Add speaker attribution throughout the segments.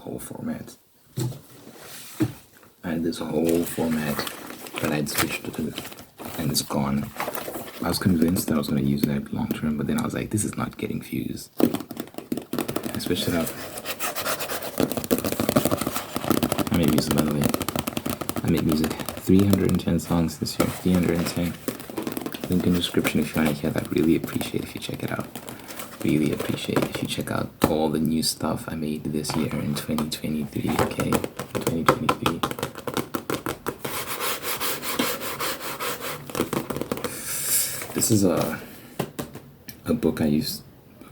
Speaker 1: whole format. I had this whole format that I'd switched to, and it's gone. I was convinced that I was going to use that long term, but then I was like, this is not getting views. I switched it up. I made music, by the way. I made music. 310 songs this year. 310. Link in the description if you want to hear that. Really appreciate if you check it out. Really appreciate if you check out all the new stuff I made this year in 2023. Okay, 2023. This is a book I use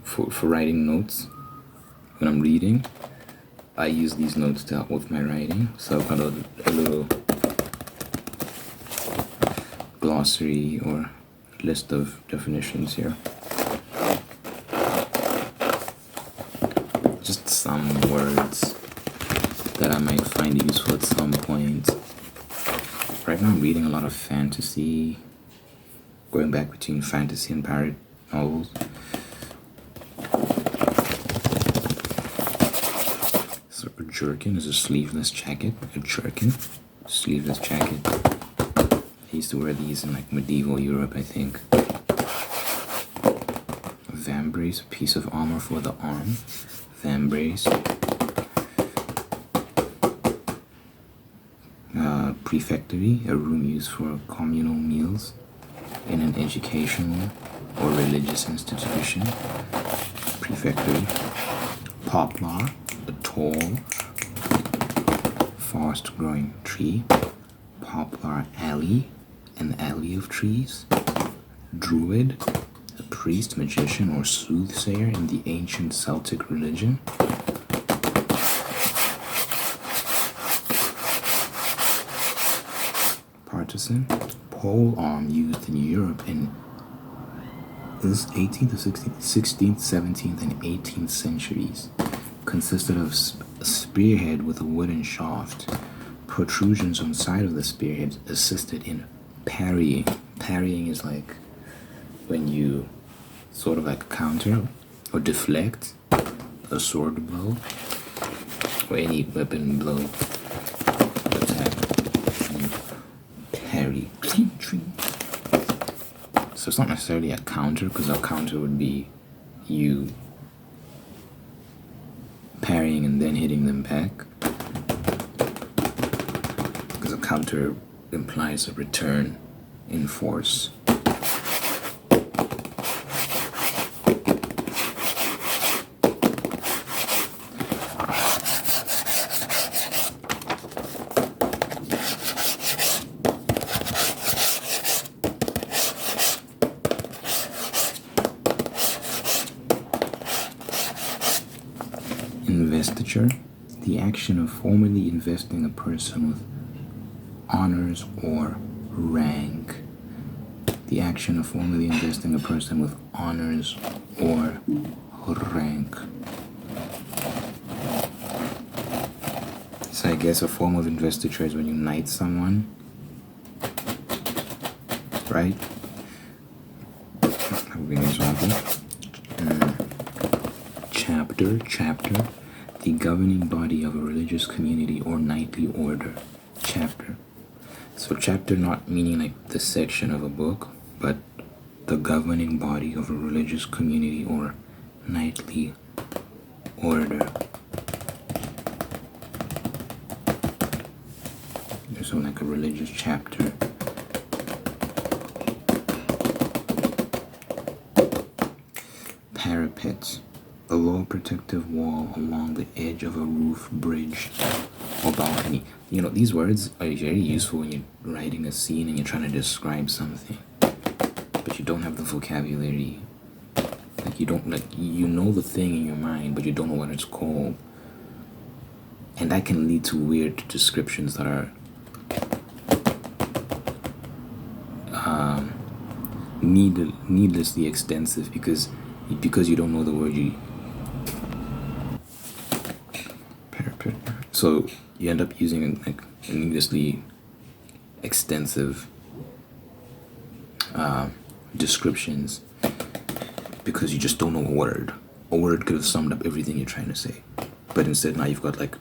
Speaker 1: for writing notes. When I'm reading, I use these notes to help with my writing. So I've got a little glossary or list of definitions here. Just some words that I might find useful at some point. Right now I'm reading a lot of fantasy, going back between fantasy and pirate novels. So a jerkin is a sleeveless jacket. A jerkin, sleeveless jacket. I used to wear these in like medieval Europe, I think. A vambrace, a piece of armor for the arm. Vambrace. Prefectory, a room used for communal meals in an educational or religious institution. Prefectory. Poplar, a tall, fast-growing tree. Poplar alley, an alley of trees. Druid, a priest, magician, or soothsayer in the ancient Celtic religion. Partisan, pole arm used in Europe in this 18th, 16th, 17th, and 18th centuries. Consisted of a spearhead with a wooden shaft. Protrusions on the side of the spearhead assisted in parrying. Parrying is like when you sort of like counter or deflect a sword blow or any weapon blow attack. You parry. So it's not necessarily a counter, because a counter would be you parrying and then hitting them back. Because a counter implies a return in force. Investiture, the action of formally investing a person with honors or rank. The action of formally investing a person with honors or rank. So I guess a form of investiture is when you knight someone, right? That would be an example. Chapter, the governing body of a religious community or knightly order. Chapter. So chapter not meaning like the section of a book, but the governing body of a religious community or knightly order. So like a religious chapter. Parapet, a low protective wall along the edge of a roof, bridge, or balcony. You know, these words are very useful when you're writing a scene and you're trying to describe something, but you don't have the vocabulary. Like you don't, like, you know the thing in your mind, but you don't know what it's called. And that can lead to weird descriptions that are needlessly extensive because you don't know the word you. Parapet. So you end up using like needlessly extensive descriptions because you just don't know a word. A word could have summed up everything you're trying to say. But instead now you've got like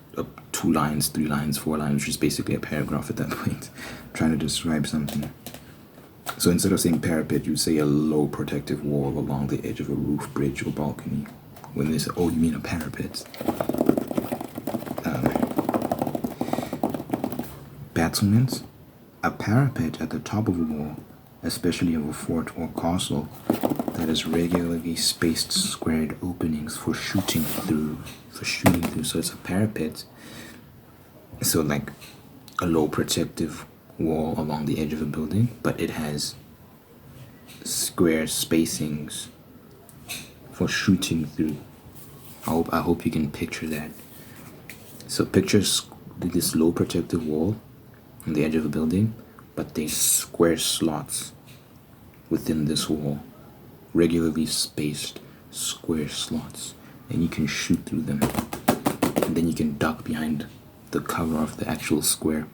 Speaker 1: 2 lines, 3 lines, 4 lines, which is basically a paragraph at that point, trying to describe something. So instead of saying parapet, you say a low protective wall along the edge of a roof, bridge, or balcony. When they say, oh, you mean a parapet. Battlements. A parapet at the top of a wall, especially of a fort or castle, that has regularly spaced squared openings for shooting through. So it's a parapet. So like a low protective wall along the edge of a building, but it has square spacings for shooting through. I hope you can picture that. So picture this low protective wall on the edge of a building, but there's square slots within this wall, regularly spaced square slots, and you can shoot through them, and then you can duck behind the cover of the actual square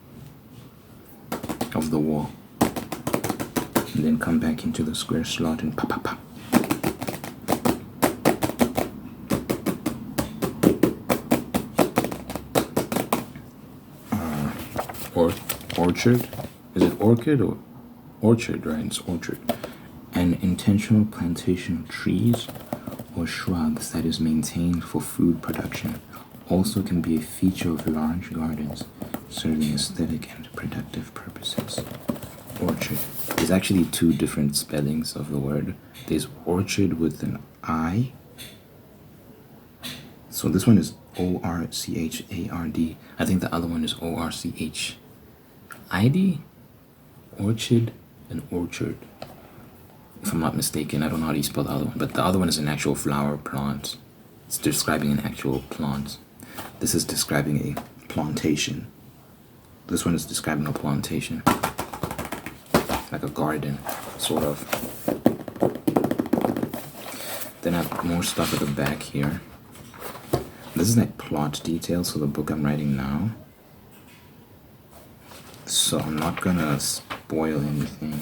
Speaker 1: of the wall, and then come back into the square slot and pop, pop, pop. Orchard? Is it orchid or orchard, right? It's orchard. An intentional plantation of trees or shrubs that is maintained for food production also can be a feature of large gardens, serving aesthetic and productive purposes. Orchard. There's actually 2 different spellings of the word. There's orchard with an I. So this one is O-R-C-H-A-R-D. I think the other one is O-R-C-H-I-D. Orchard and orchard. If I'm not mistaken, I don't know how to spell the other one, but the other one is an actual flower plant. It's describing an actual plant. This is describing a plantation. This one is describing a plantation. Like a garden, sort of. Then I have more stuff at the back here. This is like plot details for the book I'm writing now. So I'm not gonna spoil anything.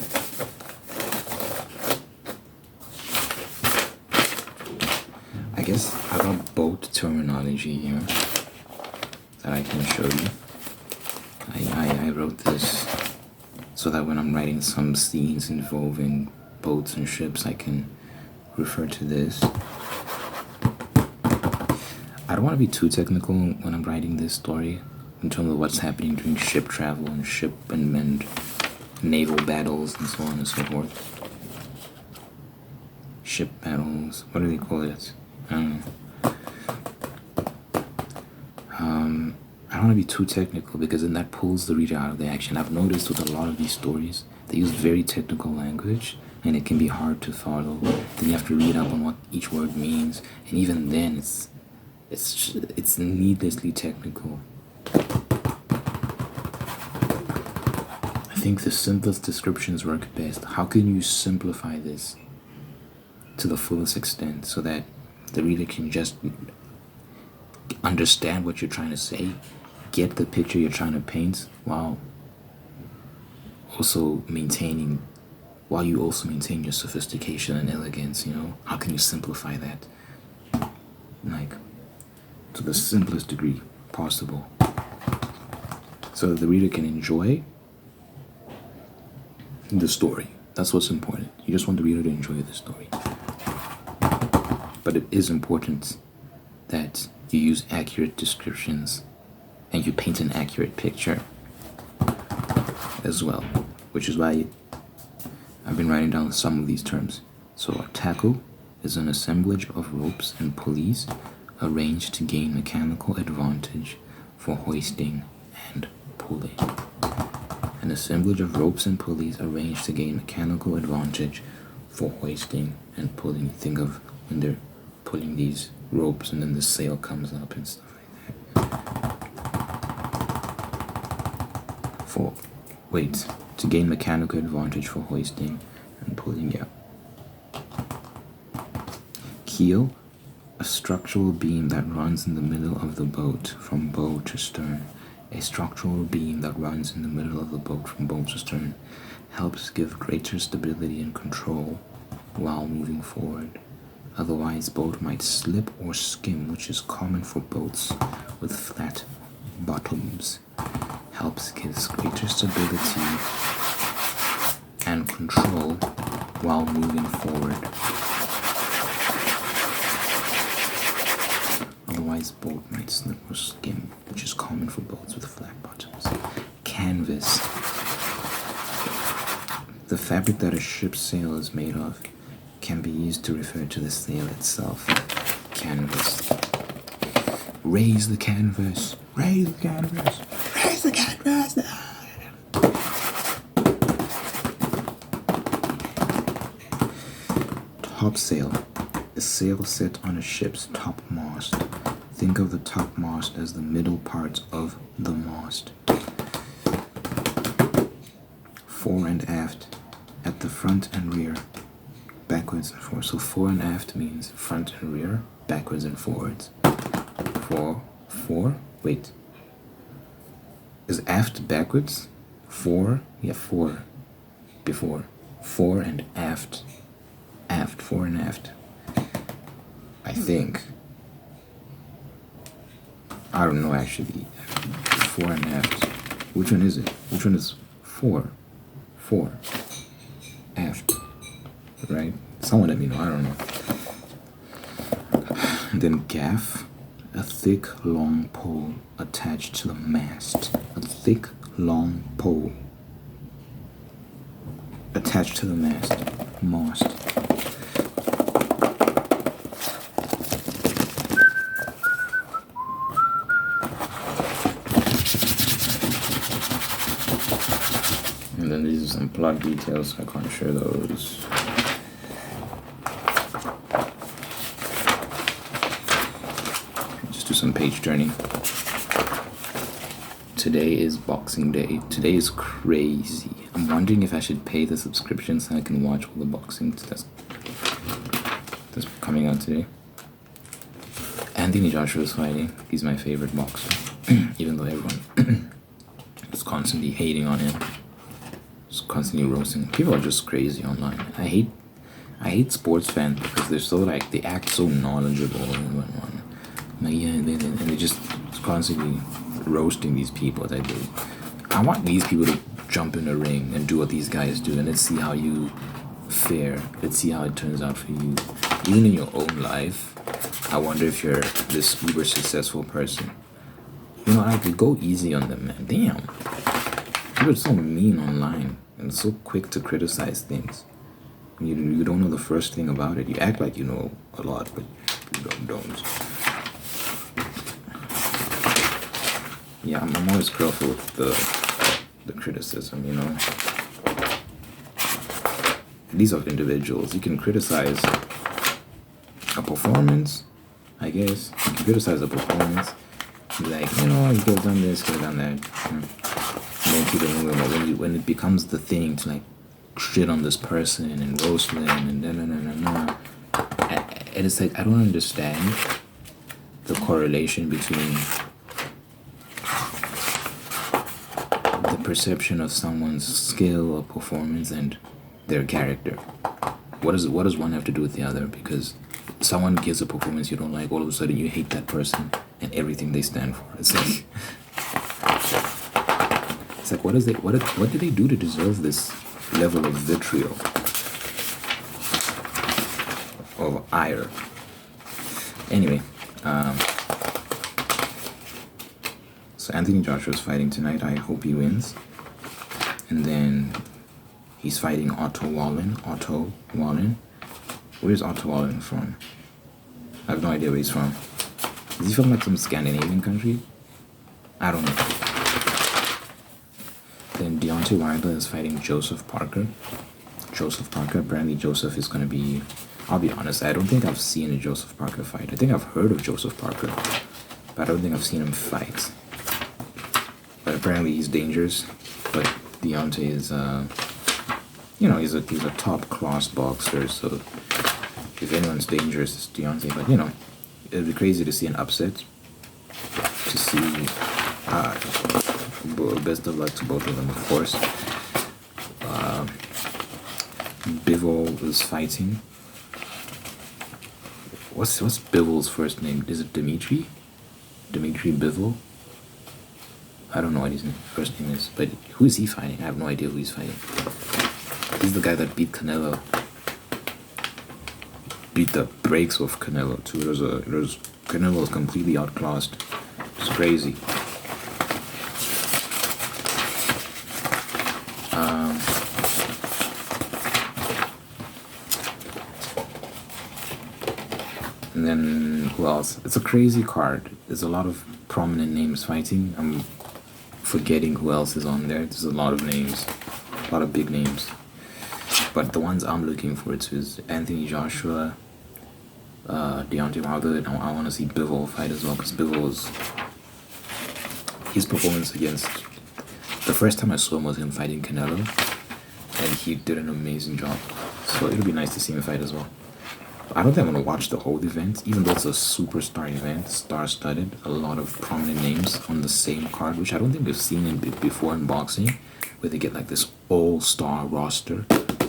Speaker 1: I guess I got boat terminology here that I can show you. I wrote this so that when I'm writing some scenes involving boats and ships, I can refer to this. I don't want to be too technical when I'm writing this story in terms of what's happening during ship travel and ship and naval battles and so on and so forth. Ship battles, what do they call it? I don't know. I don't want to be too technical because then that pulls the reader out of the action. I've noticed with a lot of these stories, they use very technical language and it can be hard to follow. Then you have to read up on what each word means, and even then it's needlessly technical. I think the simplest descriptions work best. How can you simplify this to the fullest extent so that the reader can just understand what you're trying to say, get the picture you're trying to paint, while you also maintain your sophistication and elegance, How can you simplify that? Like, to the simplest degree possible. So that the reader can enjoy the story. That's what's important. You just want the reader to enjoy the story. But it is important that you use accurate descriptions and you paint an accurate picture as well, which is why I've been writing down some of these terms. So a tackle is an assemblage of ropes and pulleys arranged to gain mechanical advantage for hoisting and pulling. An assemblage of ropes and pulleys arranged to gain mechanical advantage for hoisting and pulling. Think of when they're pulling these ropes and then the sail comes up and stuff like that. To gain mechanical advantage for hoisting and pulling, yeah. Keel, a structural beam that runs in the middle of the boat from bow to stern. A structural beam that runs in the middle of the boat from bow to stern helps give greater stability and control while moving forward. Otherwise, boat might slip or skim, which is common for boats with flat bottoms. Helps gives greater stability and control while moving forward. Otherwise, boat might slip or skim, which is common for boats with flat bottoms. Canvas. The fabric that a ship's sail is made of can be used to refer to the sail itself. Canvas. Raise the canvas. Raise the canvas. Raise the canvas. Topsail. A sail set on a ship's topmast. Think of the topmast as the middle part of the mast. Fore and aft. At the front and rear. Backwards and forwards. So fore and aft means front and rear, backwards and forwards. Wait. Is aft backwards? Fore? Yeah, fore. Before. Fore and aft. Aft, fore and aft. I think. I don't know actually. Fore and aft. Which one is it? Which one is fore? Fore. Aft. Right? Someone let me know. I don't know. And then gaff, a thick, long pole attached to the mast. A thick, long pole attached to the mast. Mast. And then these are some plot details. I can't share those. Just do some page turning. Today is Boxing Day. Today is crazy. I'm wondering if I should pay the subscription so I can watch all the boxing that's coming out today. Anthony Joshua is fighting. He's my favorite boxer. Even though everyone is constantly hating on him. Just constantly roasting. People are just crazy online. I hate sports fans because they're so like, they act so knowledgeable and whatnot. Like, yeah, and they just constantly roasting these people that do. I want these people to jump in the ring and do what these guys do, and let's see how you fare. Let's see how it turns out for you. Even in your own life, I wonder if you're this uber successful person. You know, I could go easy on them, man. Damn. People are so mean online and so quick to criticize things. You don't know the first thing about it. You act like you know a lot, but you don't. Yeah, I'm always careful with the criticism, you know. These are individuals. You can criticize a performance, I guess. You can criticize a performance. Be like, you know, you could have done this, could have done that. And then keep it moving. But when it becomes the thing to like shit on this person and roast them and and it's like, I don't understand the correlation between the perception of someone's skill or performance and their character. What does one have to do with the other? Because someone gives a performance you don't like, all of a sudden you hate that person and everything they stand for. It's like what did they do to deserve this level of vitriol, of ire? Anyway, so Anthony Joshua is fighting tonight. I hope he wins. And then he's fighting Otto Wallin. Where's Otto Wallin from? I have no idea where he's from. Is he from like some Scandinavian country? I don't know. Then Deontay Wilder is fighting Joseph Parker. Apparently Joseph is going to be... I'll be honest, I don't think I've seen a Joseph Parker fight. I think I've heard of Joseph Parker, but I don't think I've seen him fight. But apparently he's dangerous. But Deontay is, you know, he's a top class boxer. So if anyone's dangerous, it's Deontay. But you know, it'd be crazy to see an upset. To see, best of luck to both of them, of course. Bivol is fighting. What's Bivol's first name? Is it Dimitri? Dimitri Bivol? I don't know what his first name is, but who is he fighting? I have no idea who he's fighting. He's the guy that beat Canelo. Beat the brakes off Canelo too. Canelo was completely outclassed. It's crazy. And then who else? It's a crazy card. There's a lot of prominent names fighting. I'm forgetting who else is on there. There's a lot of names, a lot of big names. But the ones I'm looking forward to is Anthony Joshua, Deontay Wilder. And I want to see Bivol fight as well, because Bivol's his performance against, the first time I saw him was him fighting Canelo, and he did an amazing job. So it'll be nice to see him fight as well. I don't think I'm gonna watch the whole event, even though it's a superstar event, star-studded, a lot of prominent names on the same card, which I don't think we've seen before in boxing, where they get like this all-star roster.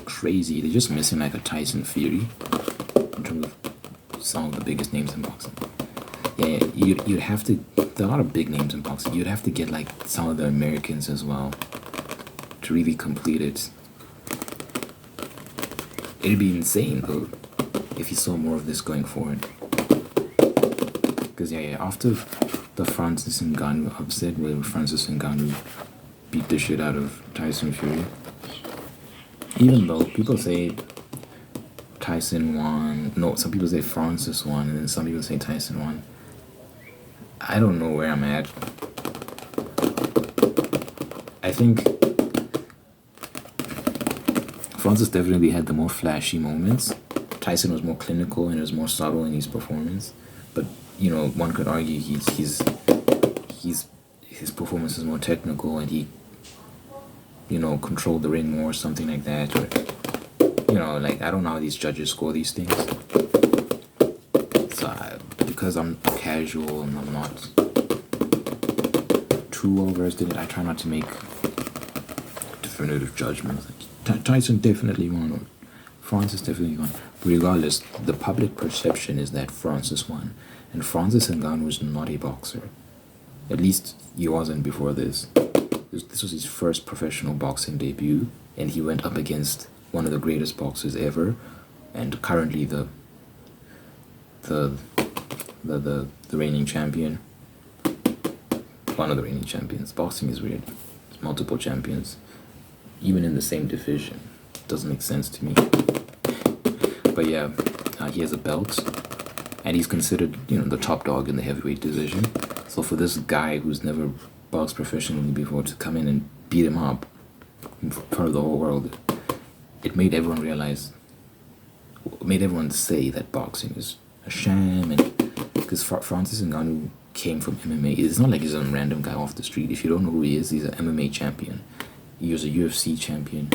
Speaker 1: Crazy. They're just missing like a Tyson Fury in terms of some of the biggest names in boxing. Yeah, you'd have to. There are a lot of big names in boxing. You'd have to get like some of the Americans as well to really complete it. It'd be insane though if you saw more of this going forward. Because after the Francis Ngannou upset, where Francis Ngannou beat the shit out of Tyson Fury, even though people say Tyson won, no, some people say Francis won, and then some people say Tyson won. I don't know where I'm at. I think Francis definitely had the more flashy moments. Tyson was more clinical and was more subtle in his performance, but one could argue his performance is more technical, and he controlled the ring more, something like that. Or like, I don't know how these judges score these things. So because I'm casual and I'm not too well versed in it, I try not to make definitive judgments. Like, Tyson definitely won, or Francis definitely won. But regardless, the public perception is that Francis won, and Francis Ngannou was not a boxer. At least he wasn't before this. This was his first professional boxing debut, and he went up against one of the greatest boxers ever, and currently the reigning champion. One of the reigning champions. Boxing is weird. There's multiple champions, even in the same division. Doesn't make sense to me. But yeah, he has a belt, and he's considered, the top dog in the heavyweight division. So for this guy who's never boxed professionally before to come in and beat him up in front of the whole world, it made everyone say that boxing is a sham. And because Francis Ngannou came from MMA, it's not like he's some random guy off the street. If you don't know who he is, he's an MMA champion. He was a UFC champion,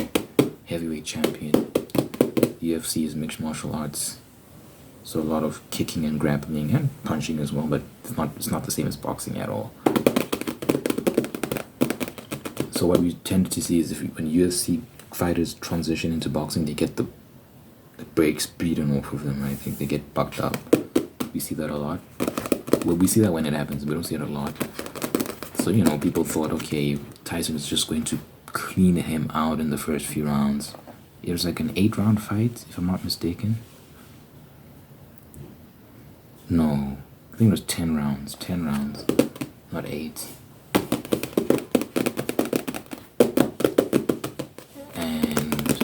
Speaker 1: heavyweight champion. UFC is mixed martial arts, so a lot of kicking and grappling and punching as well, but it's not the same as boxing at all. So what we tend to see is when UFC fighters transition into boxing, they get the brakes beaten off of them, right? I think they get bucked up. We see that a lot. Well, we see that when it happens, we don't see it a lot. So, people thought, okay, Tyson is just going to clean him out in the first few rounds. It was like an 8-round fight, if I'm not mistaken. No, I think it was 10 rounds. 10 rounds, not 8. And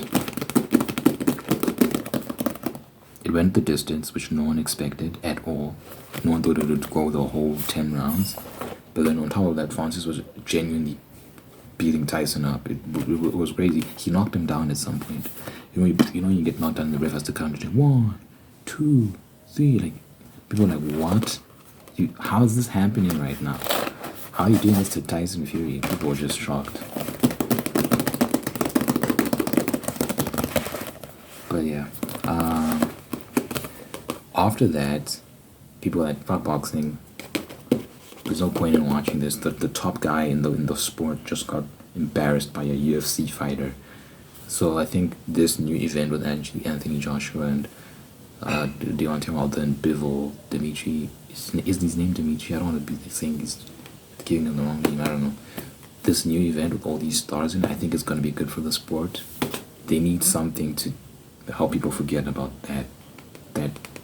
Speaker 1: it went the distance, which no one expected at all. No one thought it would go the whole 10 rounds. But then on top of that, Francis was genuinely beating Tyson up. It was crazy. He knocked him down at some point. You get knocked down, the ref has to count it. 1, 2, 3. Like, people are like, what? How is this happening right now? How are you doing this to Tyson Fury? People were just shocked. But yeah, after that, people were like, fuck boxing. There's no point in watching this. The top guy in the sport just got embarrassed by a UFC fighter. So I think this new event with Anthony Joshua and Deontay Wilder and Bivol, Dimitri. Is his name Dimitri? I don't want to be saying he's giving him the wrong name. I don't know. This new event with all these stars in it, I think it's going to be good for the sport. They need something to help people forget about that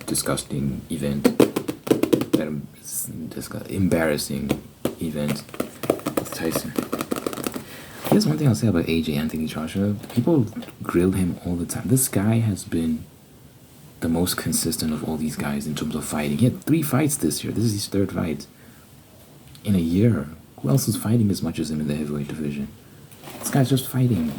Speaker 1: disgusting event, that embarrassing event with Tyson. Here's one thing I'll say about AJ Anthony Joshua. People grill him all the time. This guy has been the most consistent of all these guys in terms of fighting. He had 3 fights this year. This is his 3rd fight in a year. Who else is fighting as much as him in the heavyweight division? This guy's just fighting,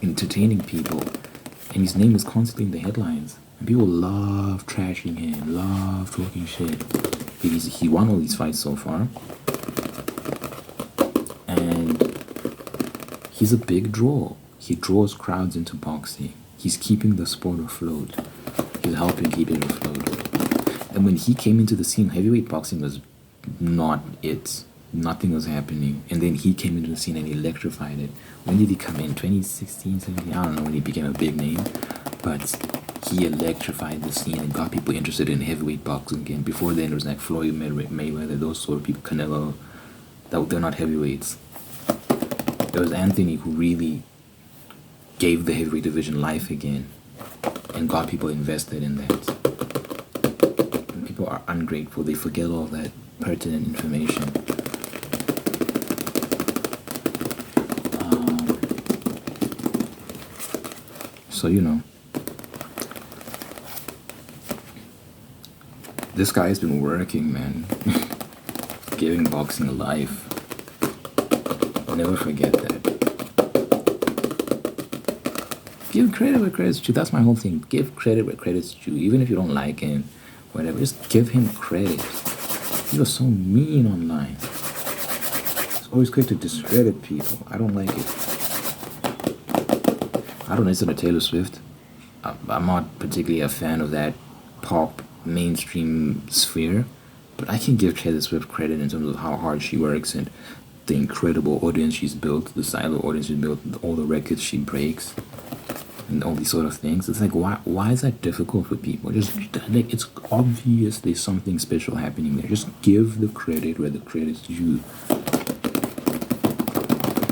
Speaker 1: entertaining people, and his name is constantly in the headlines. And people love trashing him, love talking shit. He won all these fights so far, and he's a big draw. He draws crowds into boxing. He's keeping the sport afloat. He's helping keep it afloat. And when he came into the scene, heavyweight boxing was not it. Nothing was happening. And then he came into the scene and electrified it. When did he come in? 2016, 17? I don't know when he became a big name. But he electrified the scene and got people interested in heavyweight boxing again. Before then, it was like Floyd Mayweather, those sort of people, Canelo. They're not heavyweights. It was Anthony who really gave the heavyweight division life again and got people invested in that. And people are ungrateful. They forget all that pertinent information. So, this guy's been working, man. Giving boxing a life. I'll never forget that. Give credit where credit's due. That's my whole thing. Give credit where credit's due. Even if you don't like him, whatever, just give him credit. He was so mean online. It's always quick to discredit people. I don't like it. I don't listen to Taylor Swift. I'm not particularly a fan of that pop mainstream sphere, but I can give Taylor Swift credit in terms of how hard she works and the incredible audience she's built, the silent audience she's built, all the records she breaks, and all these sort of things. It's like, why is that difficult for people? Just like, it's obvious there's something special happening there. Just give the credit where the credit's due.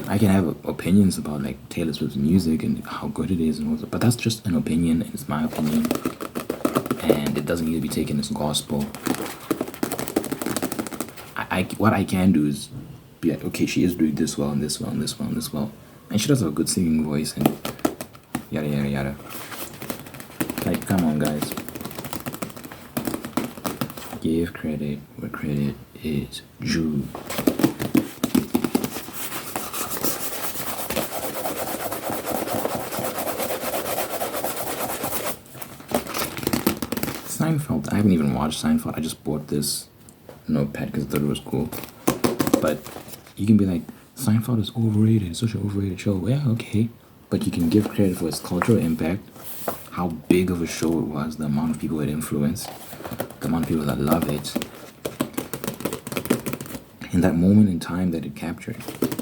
Speaker 1: I can have opinions about like Taylor Swift's music and how good it is and all that, but that's just an opinion. It's my opinion, and it doesn't need to be taken as gospel. What I can do is be like, okay, she is doing this well and this well and this well and this well, and she does have a good singing voice and yada yada yada. Like, come on, guys, give credit where credit is due. Seinfeld. I haven't even watched Seinfeld. I just bought this notepad because I thought it was cool. But you can be like, Seinfeld is overrated. It's such an overrated show. Yeah, okay. But you can give credit for its cultural impact, how big of a show it was, the amount of people it influenced, the amount of people that love it, and that moment in time that it captured.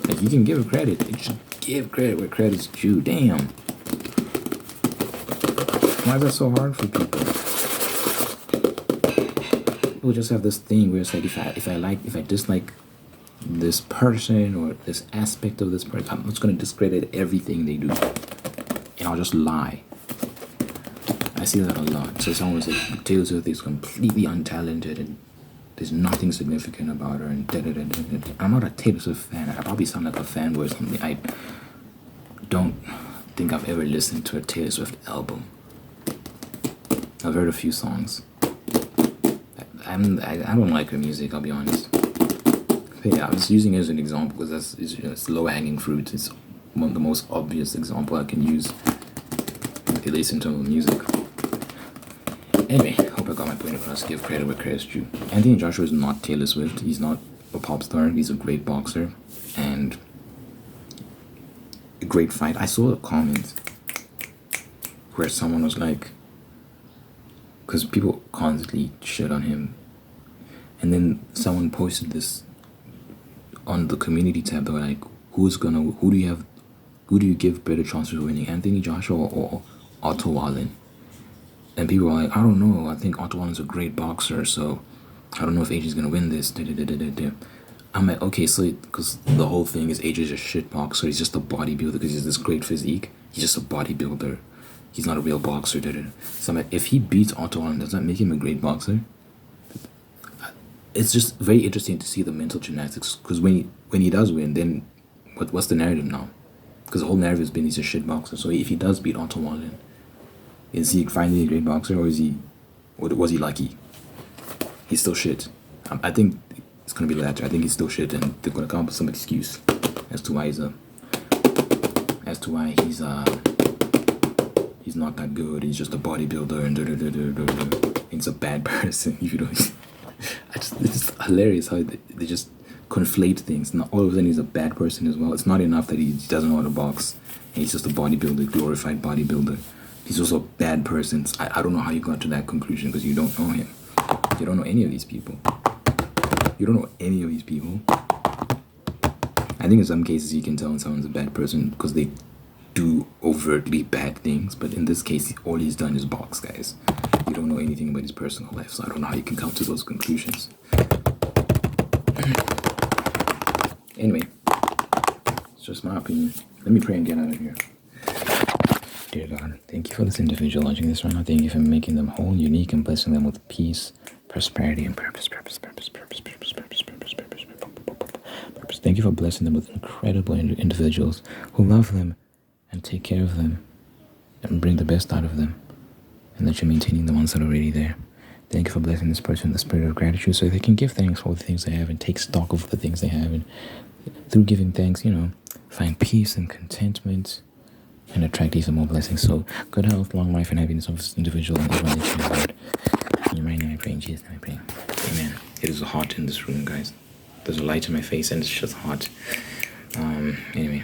Speaker 1: Like, you can give it credit. You should give credit where credit's due. Damn. Why is that so hard for people? People just have this thing where it's like, if I dislike this person or this aspect of this person, I'm just gonna discredit everything they do, and I'll just lie. I see that a lot. So someone was like, Taylor Swift is completely untalented and there's nothing significant about her, and I'm not a Taylor Swift fan. I probably sound like a fanboy or something. I don't think I've ever listened to a Taylor Swift album. I've heard a few songs. I don't like her music, I'll be honest. But yeah, I was using it as an example because it's low-hanging fruit. It's one of the most obvious example I can use, at least in terms of music. Anyway, hope I got my point across. Give credit where credit's due. Anthony Joshua is not Taylor Swift. He's not a pop star. He's a great boxer and a great fight. I saw a comment where someone was like, because people constantly shit on him, and then someone posted this on the community tab. They were like, who do you give better chances of winning, Anthony Joshua or Otto Wallen? And people are like, I don't know. I think Otto Wallen's a great boxer, so I don't know if AJ's gonna win this. I'm like, okay, so because the whole thing is AJ's a shit boxer. He's just a bodybuilder because he's this great physique. He's just a bodybuilder. He's not a real boxer. So I'm like, if he beats Otto Wallen, does that make him a great boxer? It's just very interesting to see the mental gymnastics. Because when he does win, then what's the narrative now? Because the whole narrative has been he's a shit boxer. So if he does beat Otto Wallen, is he finally a great boxer, or was he lucky? He's still shit. I think it's gonna be the latter. I think he's still shit, and they're gonna come up with some excuse as to why he's not that good. He's just a bodybuilder, and he's a bad person. If you don't, it's just hilarious how they just conflate things. Not all of a sudden he's a bad person as well. It's not enough that he doesn't know how to box, and he's just a bodybuilder, glorified bodybuilder. He's also a bad person. I don't know how you got to that conclusion because you don't know him. You don't know any of these people. You don't know any of these people. I think in some cases you can tell when someone's a bad person because they do overtly bad things. But in this case, all he's done is box, guys. You don't know anything about his personal life, so I don't know how you can come to those conclusions. Anyway, it's just my opinion. Let me pray and get out of here. Dear God, thank you for this individual watching this right now. Thank you for making them whole, unique, and blessing them with peace, prosperity, and purpose. Thank you for blessing them with incredible individuals who love them and take care of them and bring the best out of them, and that you're maintaining the ones that are already there. Thank you for blessing this person with the spirit of gratitude so they can give thanks for all the things they have and take stock of the things they have, and through giving thanks, find peace and contentment and attract even more blessings. So good health, long life, and happiness of this individual and everyone that you have. In your mighty name I pray, in Jesus' name I pray. Amen. It is hot in this room, guys. There's a light in my face and it's just hot. Anyway.